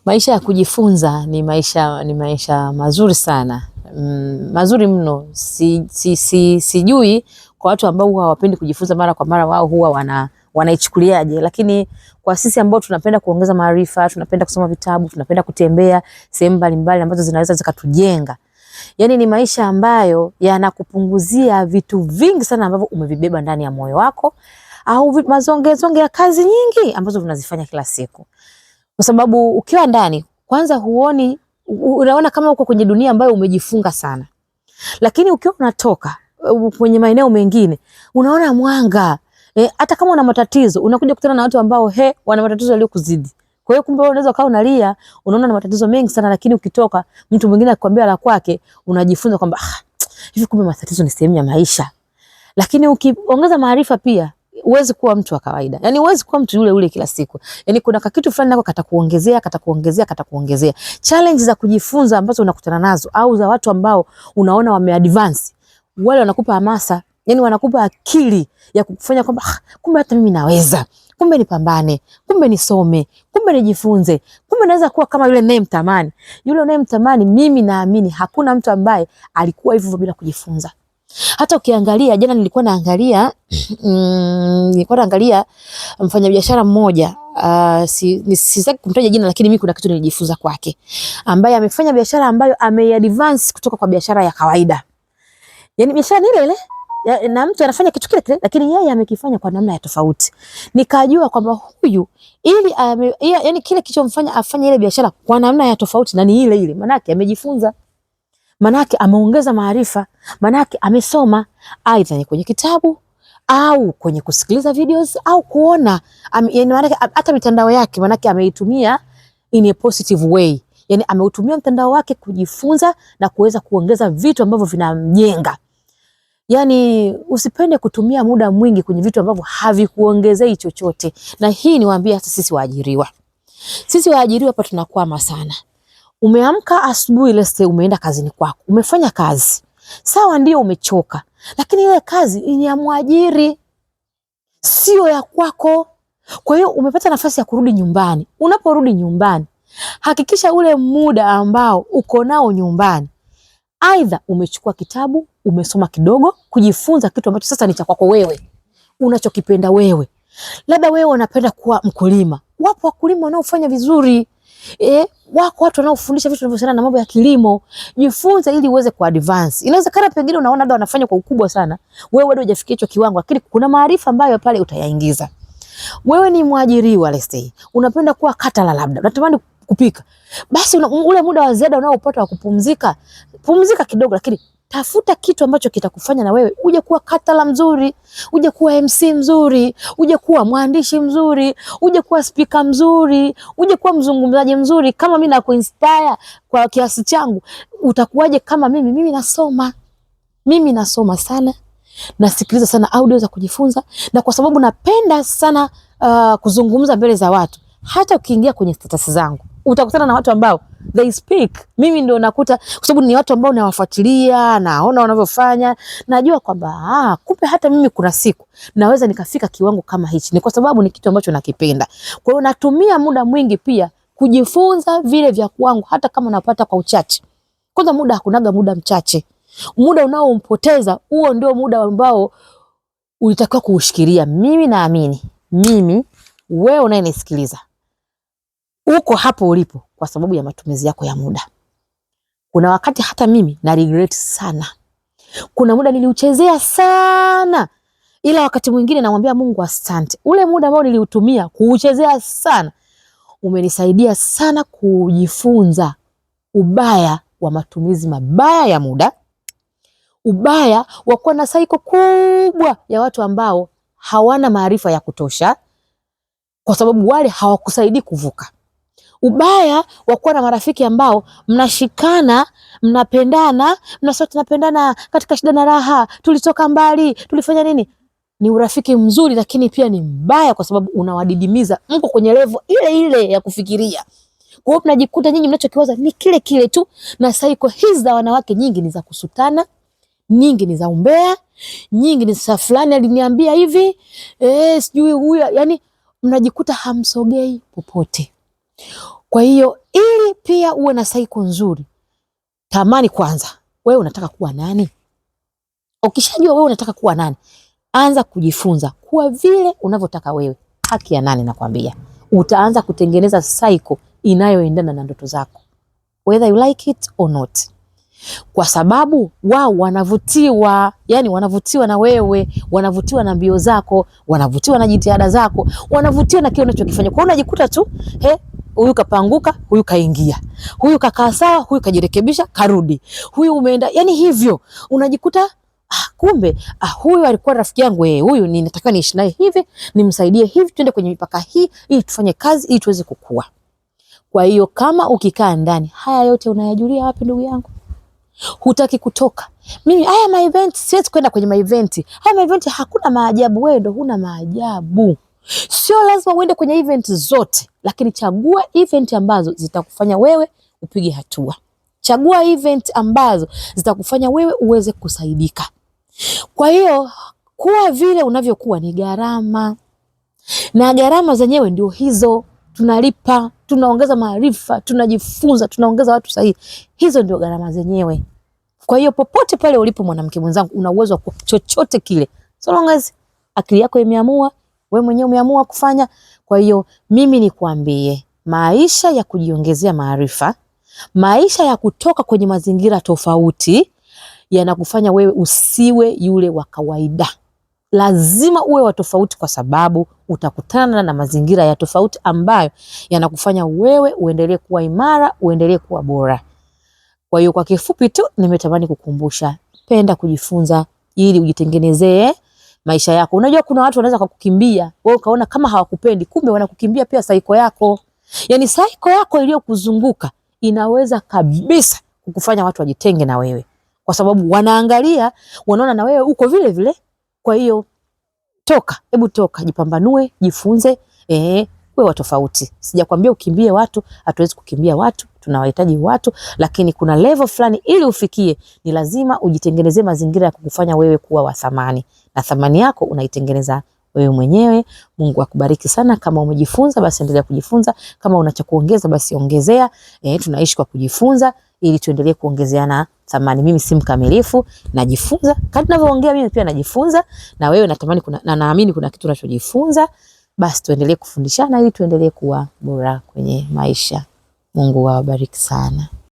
Maisha ya kujifunza ni maisha mazuri sana. Mazuri mno. Sijui kwa watu ambao huwa hawapendi kujifunza mara kwa mara, wao huwa wanaichukuliaje, lakini kwa sisi ambao tunapenda kuongeza maarifa, tunapenda kusoma vitabu, tunapenda kutembea sehemu mbalimbali ambazo zinaweza zikatujenga. Yaani ni maisha ambayo yanakupunguzia vitu vingi sana ambavyo umevibeba ndani ya moyo wako, au mazongezonge ya kazi nyingi ambazo tunazifanya kila siku. Kwa sababu ukiwa ndani kwanza unaona kama uko kwenye dunia ambayo umejifunga sana. Lakini ukiwa unatoka kwenye maeneo mengine unaona mwanga. Hata kama una matatizo unakuja kukutana na watu ambao wana matatizo yaliyokuzidi. Kwa hiyo kumbe unaweza kaa unalia, unaona na matatizo mengi sana, lakini ukitoka mtu mwingine akikwambia la kwake unajifunza kwamba hivi kumbe matatizo ni sehemu ya maisha. Lakini ukiongeza maarifa pia uwezi kuwa mtu wa kawaida. Yaani uwezi kuwa mtu yule yule kila siku. Yaani kuna kitu fulani nako katakuongezea. Challenge za kujifunza ambazo unakutana nazo au za watu ambao unaona wameadvance, wale wanakupa hamasa, yaani wanakupa akili ya kufanya kwamba kumbe hata mimi naweza. Kumbe nipambane, kumbe nisome, kumbe nijifunze, kumbe naweza kuwa kama yule ninayemtamani. Yule unayemtamani, mimi naamini hakuna mtu ambaye alikuwa hivyo bila kujifunza. Hata ukiangalia jana nilikuwa naangalia mfanyabiashara mmoja, sitaki kumtaja jina, lakini mimi kuna kitu nilijifunza kwake, ambaye amefanya biashara ambayo ameadvance kutoka kwa biashara ya kawaida. Yaani biashara ni ile ile na mtu anafanya kitu kile kile, lakini yeye amekifanya kwa namna ya tofauti. Nikajua kwamba huyu yani kile kilichomfanya afanye ile biashara kwa namna ya tofauti na ni ile ile, maana yake amejifunza. Manake ameongeza maarifa, manake amesoma, aidha ni kwenye kitabu au kwenye kusikiliza videos au kuona, yani manake hata mitandao yake manake ameitumia in a positive way. Yani ameutumia mtandao wake kujifunza na kuweza kuongeza vitu ambavyo vinamjenga. Yani usipende kutumia muda mwingi kwenye vitu ambavyo havikuongezei chochote. Na hii niwaambie hata sisi waajiriwa. Sisi waajiriwa hapa tunakwama sana. Umeamka asubuhi, let's say umeenda kazini kwako. Umefanya kazi. Sawa, ndio umechoka. Lakini ile kazi ni ya mwajiri, sio ya kwako. Kwa hiyo umepata nafasi ya kurudi nyumbani. Unaporudi nyumbani, hakikisha ule muda ambao uko nao nyumbani, aidha umechukua kitabu, umesoma kidogo, kujifunza kitu ambacho sasa ni cha kwako wewe, unachokipenda wewe. Labda wewe unapenda kuwa mkulima. Wapo wakulima wanaofanya vizuri. Wako watu wanaofundisha vitu vinavyohusiana na mambo ya kilimo. Jifunze ili uweze kuadvance. Inawezekana pengine unaona labda wanafanya kwa ukubwa sana, wewe bado hujafikia hicho kiwango, lakini kuna maarifa ambayo pale utayaingiza. Wewe ni mwajiriwa, let's say unapenda kuwa katala, labda unatamani kupika, basi ule muda wa ziada unaopata wa kupumzika, pumzika kidogo, lakini tafuta kitu ambacho kitakufanya na wewe uje kuwa katala mzuri, uje kuwa MC mzuri, uje kuwa mwandishi mzuri, uje kuwa speaker mzuri, uje kuwa mzungumzaji mzuri. Kama mimi nakuinspire kwa kiasi changu, utakuwaje kama mimi? Mimi nasoma sana, nasikiliza sana audio za kujifunza, na kwa sababu napenda sana kuzungumza mbele za watu, hata ukiingia kwenye status zangu utakutana na watu ambao they speak. Mimi ndio nakuta, kwa sababu ni watu ambao nawafuatilia, naona wanavyofanya, najua kwamba kumbe hata mimi kuna siku naweza nikafika kiwango kama hichi. Ni kwa sababu ni kitu ambacho nakipenda. Kwa hiyo natumia muda mwingi pia kujifunza vile vya kwangu, hata kama napata kwa uchache. Kwanza muda hakunaga muda mchache. Muda unaompoteza huo ndio muda ambao ulitakiwa kuushikilia. Mimi naamini, wewe unayenisikiliza, uko hapo ulipo kwa sababu ya matumizi yako ya muda. Kuna wakati hata mimi na regret sana. Kuna muda niliuchezea sana, ila wakati mwingine namwambia Mungu asante. Ule muda ambao niliutumia kuuchezea sana umenisaidia sana kujifunza ubaya wa matumizi mabaya ya muda, ubaya wa kuwa na saiko kubwa ya watu ambao hawana maarifa ya kutosha, kwa sababu wale hawakusaidii kuvuka. Ubaya wa kuwa na marafiki ambao mnashikana, mnapendana, mnasema tunapendana katika shida na raha, tulitoka mbali, tulifanya nini. Ni urafiki mzuri, lakini pia ni mbaya kwa sababu unawadidimiza. Mko kwenye level ile ile ya kufikiria. Kwa hiyo mnajikuta nyinyi mnachokiwaza ni kile kile tu, na saiko hizi za wanawake nyingi ni za kusutana, nyingi ni za umbea, nyingi ni za fulani aliniambia hivi, sijui huyu, yani mnajikuta hamsogei popote. Kwa hiyo ili pia uwe na cycle nzuri, tamani kwanza wewe unataka kuwa nani. Ukishajua wewe unataka kuwa nani, anza kujifunza kuwa vile unavyotaka wewe. Haki ya nani nakwambia. Utaanza kutengeneza cycle inayoendana na ndoto zako, whether you like it or not. Kwa sababu wao wanavutiwa, yani wanavutiwa na wewe, wanavutiwa na mbio zako, wanavutiwa na jitihada zako, wanavutiwa na kile unachokifanya. Kwa hiyo unajikuta tu huyu kapanguka, huyu kaingia, huyu kakaa sawa, huyu kajirekebisha, karudi, huyu umeenda, yani hivyo unajikuta kumbe huyu alikuwa rafiki yangu, huyu ninatakiwa niishi naye hivi, nimsaidie hivi, twende kwenye mipaka hii ili tufanye kazi ili tuweze kukua. Kwa hiyo kama ukikaa ndani, haya yote unayajulia wapi ndugu yangu? Hutaki kutoka. Mimi haya ma event siwezi kwenda kwenye ma event. Haya ma event hakuna maajabu, wewe ndo huna maajabu. Sio lazima uende kwenye event zote, lakini chagua event ambazo zitakufanya wewe upige hatua. Chagua event ambazo zitakufanya wewe uweze kusaidika. Kwa hiyo kuwa vile unavyokuwa ni gharama. Na gharama zenyewe ndio hizo. Tunalipa, tunaongeza maarifa, tunajifunza, tunaongeza watu sahihi. Hizo ndio gharama zenyewe. Kwa hiyo popote pale ulipo mwanamke mwenzangu, una uwezo wa chochote kile. So long as akili yako imeamua, wewe mwenyewe umeamua kufanya. Kwa hiyo mimi nikwambie, maisha ya kujiongezea maarifa, maisha ya kutoka kwenye mazingira tofauti yanakufanya wewe usiwe yule wa kawaida. Lazima uwe wa tofauti, kwa sababu utakutana na mazingira ya tofauti ambayo yanakufanya wewe uendelee kuwa imara, uendelee kuwa bora. Kwa hiyo kwa kifupi tu nimetamani kukumbusha, penda kujifunza ili ujitengenezee maisha yako. Unajua kuna watu wanaweza kukukimbia, wewe ukaona kama hawakupendi, kumbe wanakukimbia pia cycle yako. Yani cycle yako iliyokuzunguka inaweza kabisa kukufanya watu wajitenge na wewe, kwa sababu wanaangalia, wanaona na wewe uko vile vile. Kwa hiyo toka, hebu toka, jipambanue, jifunze, wewe tofauti. Sijakwambia ukimbie watu, hatuwezi kukimbia watu, tunawahitaji watu, lakini kuna level fulani ili ufikie, ni lazima ujitengenezee mazingira ya kukufanya wewe kuwa wa thamani. Na thamani yako unaitengeneza wewe mwenyewe. Mungu akubariki sana. Kama umejifunza basi endelea kujifunza, kama unacha kuongeza basi ongezea. Tunaishi kwa kujifunza ili tuendelee kuongezeana thamani. Mimi si mkamilifu, najifunza. Kadri ninavyoongea mimi pia najifunza, na wewe natamani na naamini kuna kitu unachojifunza. Basi tuendelee kufundishana ili tuendelee kuwa bora kwenye maisha. Mungu awabariki sana.